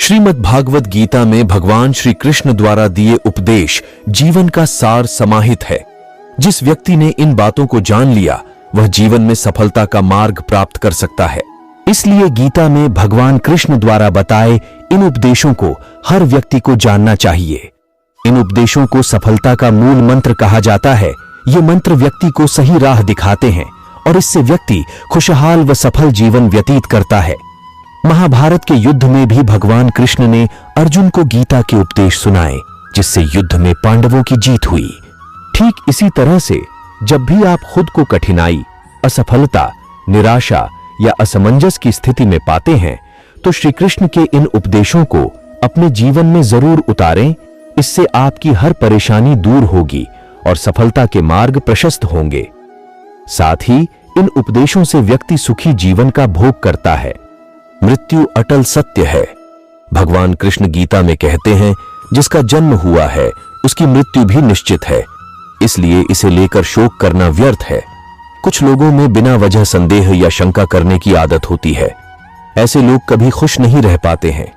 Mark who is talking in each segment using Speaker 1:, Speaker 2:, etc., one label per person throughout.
Speaker 1: श्रीमद् भागवत गीता में भगवान श्री कृष्ण द्वारा दिए उपदेश जीवन का सार समाहित है। जिस व्यक्ति ने इन बातों को जान लिया वह जीवन में सफलता का मार्ग प्राप्त कर सकता है। इसलिए गीता में भगवान कृष्ण द्वारा बताए इन उपदेशों को हर व्यक्ति को जानना चाहिए। इन उपदेशों को सफलता का मूल मंत्र कहा जाता है। ये मंत्र व्यक्ति को सही राह दिखाते हैं और इससे व्यक्ति खुशहाल व सफल जीवन व्यतीत करता है। महाभारत के युद्ध में भी भगवान कृष्ण ने अर्जुन को गीता के उपदेश सुनाए, जिससे युद्ध में पांडवों की जीत हुई। ठीक इसी तरह से जब भी आप खुद को कठिनाई, असफलता, निराशा या असमंजस की स्थिति में पाते हैं तो श्री कृष्ण के इन उपदेशों को अपने जीवन में जरूर उतारें। इससे आपकी हर परेशानी दूर होगी और सफलता के मार्ग प्रशस्त होंगे। साथ ही इन उपदेशों से व्यक्ति सुखी जीवन का भोग करता है। मृत्यु अटल सत्य है। भगवान कृष्ण गीता में कहते हैं, जिसका जन्म हुआ है उसकी मृत्यु भी निश्चित है, इसलिए इसे लेकर शोक करना व्यर्थ है। कुछ लोगों में बिना वजह संदेह या शंका करने की आदत होती है। ऐसे लोग कभी खुश नहीं रह पाते हैं।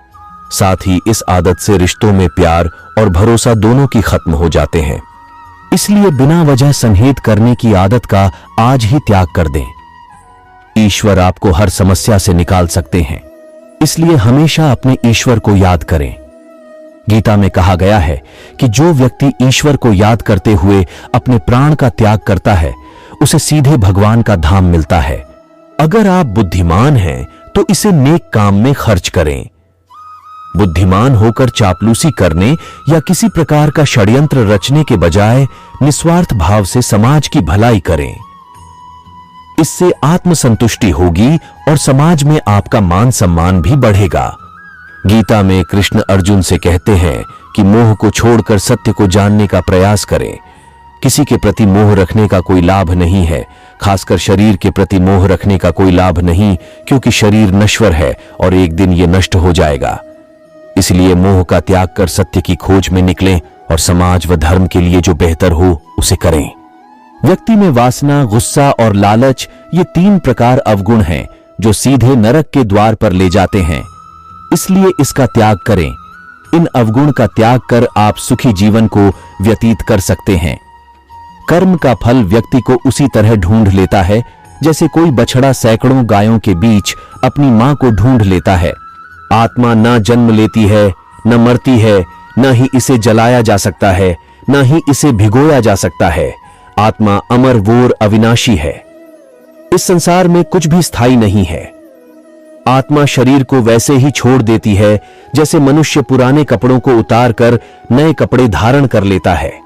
Speaker 1: साथ ही इस आदत से रिश्तों में प्यार और भरोसा दोनों की खत्म हो जाते हैं। इसलिए बिना वजह संहेत करने की आदत का आज ही त्याग कर दें। ईश्वर आपको हर समस्या से निकाल सकते हैं, इसलिए हमेशा अपने ईश्वर को याद करें। गीता में कहा गया है कि जो व्यक्ति ईश्वर को याद करते हुए अपने प्राण का त्याग करता है उसे सीधे भगवान का धाम मिलता है। अगर आप बुद्धिमान हैं तो इसे नेक काम में खर्च करें। बुद्धिमान होकर चापलूसी करने या किसी प्रकार का षड्यंत्र रचने के बजाय निस्वार्थ भाव से समाज की भलाई करें। इससे आत्मसंतुष्टि होगी और समाज में आपका मान सम्मान भी बढ़ेगा। गीता में कृष्ण अर्जुन से कहते हैं कि मोह को छोड़कर सत्य को जानने का प्रयास करें। किसी के प्रति मोह रखने का कोई लाभ नहीं है, खासकर शरीर के प्रति मोह रखने का कोई लाभ नहीं, क्योंकि शरीर नश्वर है और एक दिन ये नष्ट हो जाएगा। इसलिए मोह का त्याग कर सत्य की खोज में निकलें और समाज व धर्म के लिए जो बेहतर हो उसे करें। व्यक्ति में वासना, गुस्सा और लालच ये 3 प्रकार अवगुण हैं जो सीधे नरक के द्वार पर ले जाते हैं। इसलिए इसका त्याग करें। इन अवगुण का त्याग कर आप सुखी जीवन को व्यतीत कर सकते हैं। कर्म का फल व्यक्ति को उसी तरह ढूंढ लेता है जैसे कोई बछड़ा सैकड़ों गायों के बीच अपनी मां को ढूंढ लेता है। आत्मा ना जन्म लेती है, न मरती है, न ही इसे जलाया जा सकता है, न ही इसे भिगोया जा सकता है। आत्मा अमर वोर अविनाशी है। इस संसार में कुछ भी स्थायी नहीं है। आत्मा शरीर को वैसे ही छोड़ देती है जैसे मनुष्य पुराने कपड़ों को उतार कर नए कपड़े धारण कर लेता है।